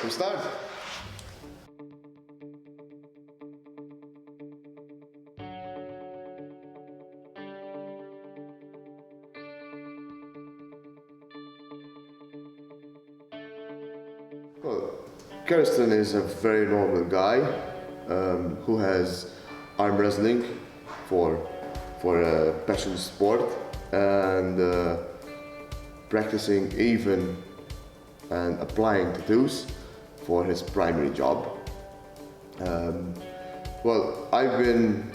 We start. Well, Kersten is a very normal guy who has arm wrestling for a passion sport and practicing even and applying tattoos for his primary job. Well, I've been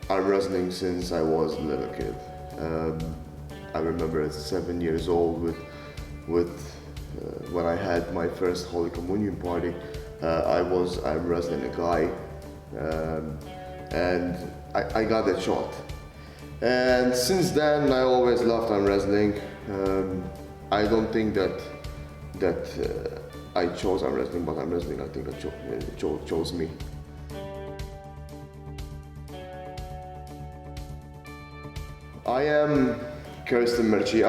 arm wrestling since I was a little kid. I remember at 7 years old when I had my first Holy Communion party, I was arm wrestling a guy, and I got that shot. And since then, I always loved arm wrestling. I don't think that I chose arm wrestling, but arm wrestling I think chose me. I am Kersten Prodigy.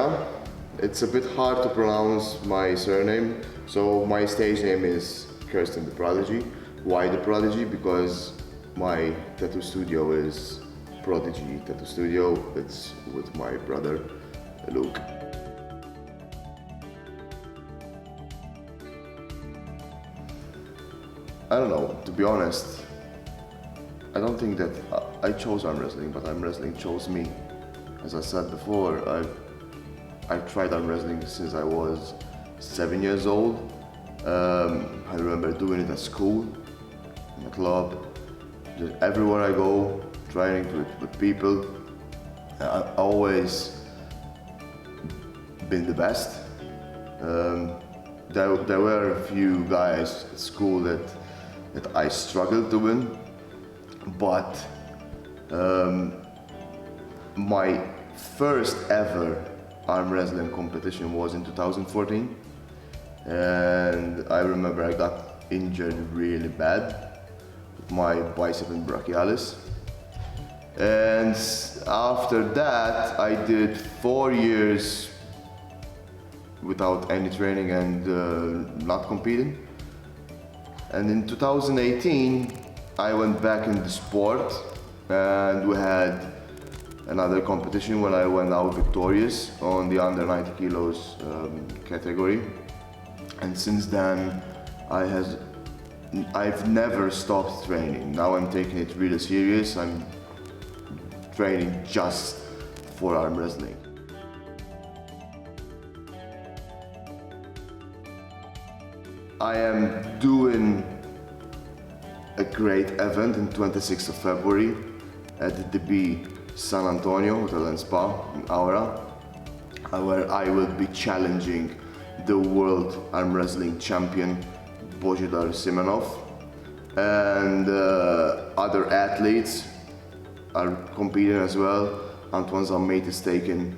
It's a bit hard to pronounce my surname, so my stage name is Kersten the Prodigy. Why the Prodigy? Because my tattoo studio is Prodigy Tattoo Studio. It's with my brother, Luke. I don't know, to be honest. I don't think that I chose arm wrestling, but arm wrestling chose me. As I said before, I've tried arm wrestling since I was 7 years old. I remember doing it at school, in a club, just everywhere I go, training with people. I've always been the best. There were a few guys at school that I struggled to win, but my first ever arm wrestling competition was in 2014, and I remember I got injured really bad with my bicep and brachialis, and after that I did 4 years without any training and not competing. And in 2018 I went back in the sport, and we had another competition when I went out victorious on the under 90 kilos category. And since then I've never stopped training. Now I'm taking it really serious. I'm training just for arm wrestling. I am doing a great event on 26th of February at the DB San Antonio Hotel and Spa in Aura, where I will be challenging the world arm wrestling champion Bozhidar Simeonov, and other athletes are competing as well. Antoine Zammate is taking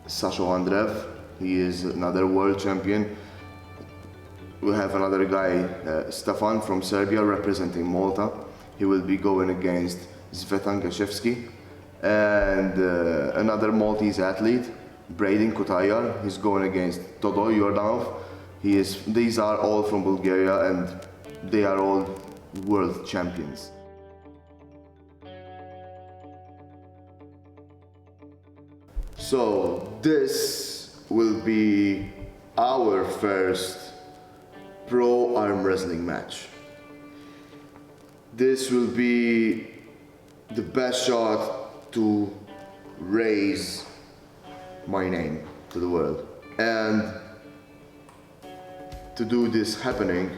Sasha Andreev. He is another world champion. We have another guy, Stefan from Serbia, representing Malta. He will be going against Zvetan Gashevsky, and another Maltese athlete, Braden Kotayar. He's going against Todor Yordanov. These are all from Bulgaria, and they are all world champions. So this will be our first pro arm wrestling match. This will be the best shot to raise my name to the world. And to do this happening,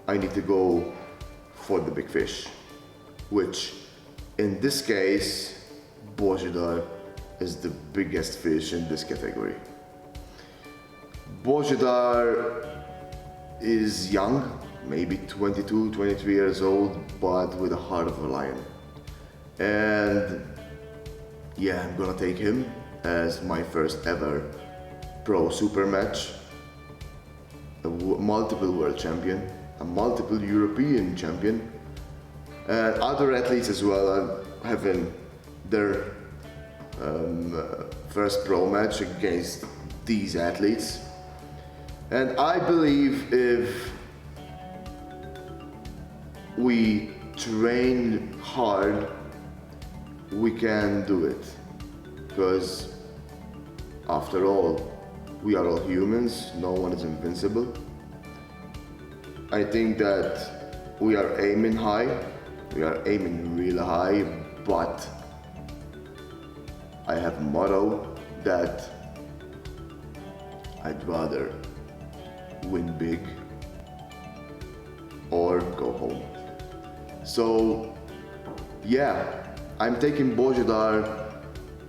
I need to go for the big fish, which in this case, Bozhidar is the biggest fish in this category. Bozhidar is young, maybe 22, 23 years old, but with a heart of a lion. And yeah, I'm gonna take him as my first ever pro super match. A multiple world champion, a multiple European champion, and other athletes as well are having their first pro match against these athletes. And I believe if we train hard, we can do it. Because after all, we are all humans, no one is invincible. I think that we are aiming high, we are aiming really high, but I have a motto that I'd rather win big or go home. So yeah, I'm taking Bozhidar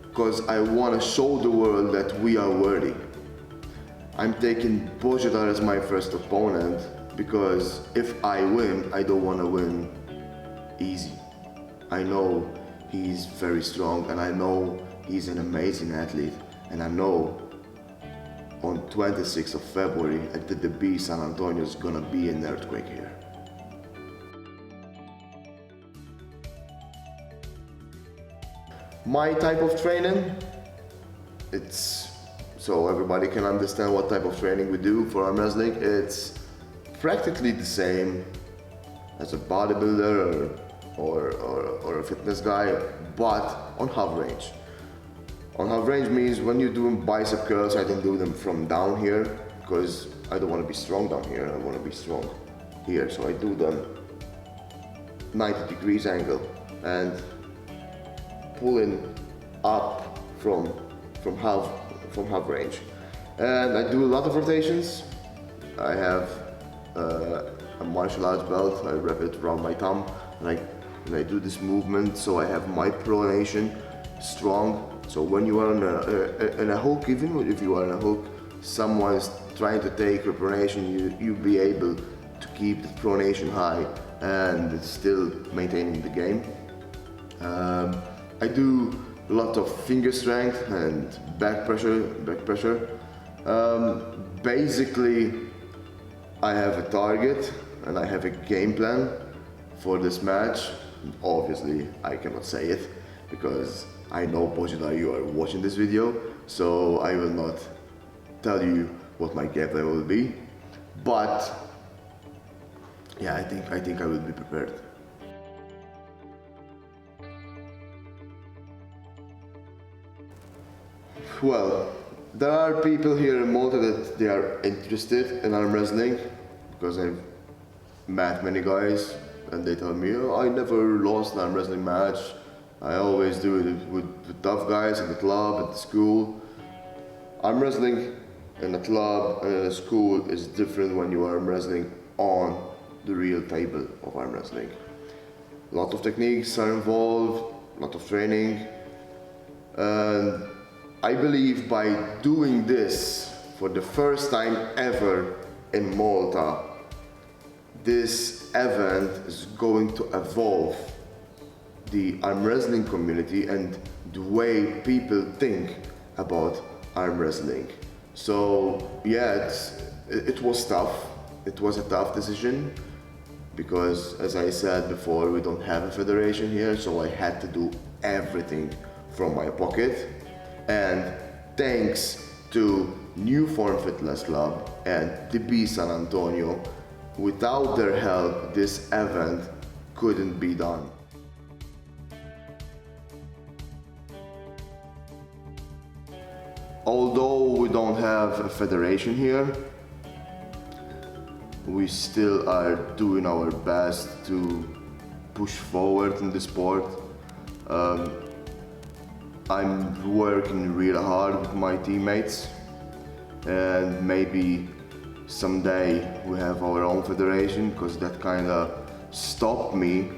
because I want to show the world that we are worthy. I'm taking Bozhidar as my first opponent because if I win, I don't want to win easy. I know he's very strong and I know he's an amazing athlete, and I know on 26th of February at the DB San Antonio is gonna be an earthquake here. My type of training, it's so everybody can understand what type of training we do for arm wrestling. It's practically the same as a bodybuilder or a fitness guy, but on half range. On half range means when you're doing bicep curls, I don't do them from down here because I don't want to be strong down here, I want to be strong here. So I do them 90 degrees angle and pulling up from half range. And I do a lot of rotations. I have a martial arts belt, I wrap it around my thumb and I do this movement so I have my pronation strong. So when you are in a hook, even if you are in a hook, someone is trying to take your pronation, you'll be able to keep the pronation high and still maintaining the game. I do a lot of finger strength and back pressure. Basically, I have a target and I have a game plan for this match. Obviously, I cannot say it because I know, Bozhidar, you are watching this video, so I will not tell you what my game plan will be. But yeah, I think I will be prepared. Well, there are people here in Malta that they are interested in arm wrestling because I've met many guys and they tell me, oh, I never lost an arm wrestling match. I always do it with tough guys in the club, at the school. Arm wrestling in a club and in a school is different when you are arm wrestling on the real table of arm wrestling. A lot of techniques are involved, a lot of training, and I believe by doing this for the first time ever in Malta, this event is going to evolve the arm wrestling community and the way people think about arm wrestling. So yeah, it was tough. It was a tough decision because, as I said before, we don't have a federation here, so I had to do everything from my pocket. And thanks to NewForm Fitness Club and DB San Antonio, without their help, this event couldn't be done. Although we don't have a federation here, we still are doing our best to push forward in the sport. I'm working really hard with my teammates, and maybe someday we have our own federation, because that kind of stopped me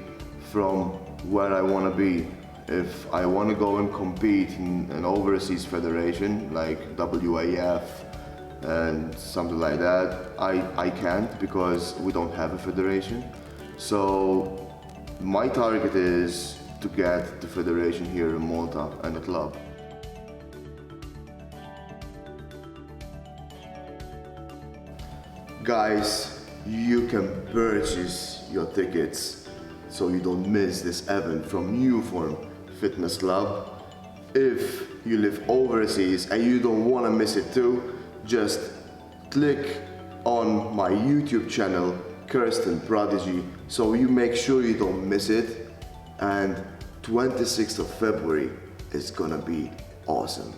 from where I want to be. If I want to go and compete in an overseas federation like WAF and something like that, I can't because we don't have a federation. So my target is to get the federation here in Malta and the club. Guys, you can purchase your tickets so you don't miss this event from NewForm Fitness Club. If you live overseas and you don't want to miss it too, just click on my YouTube channel, Kersten Prodigy, so you make sure you don't miss it. And 26th of February is gonna be awesome.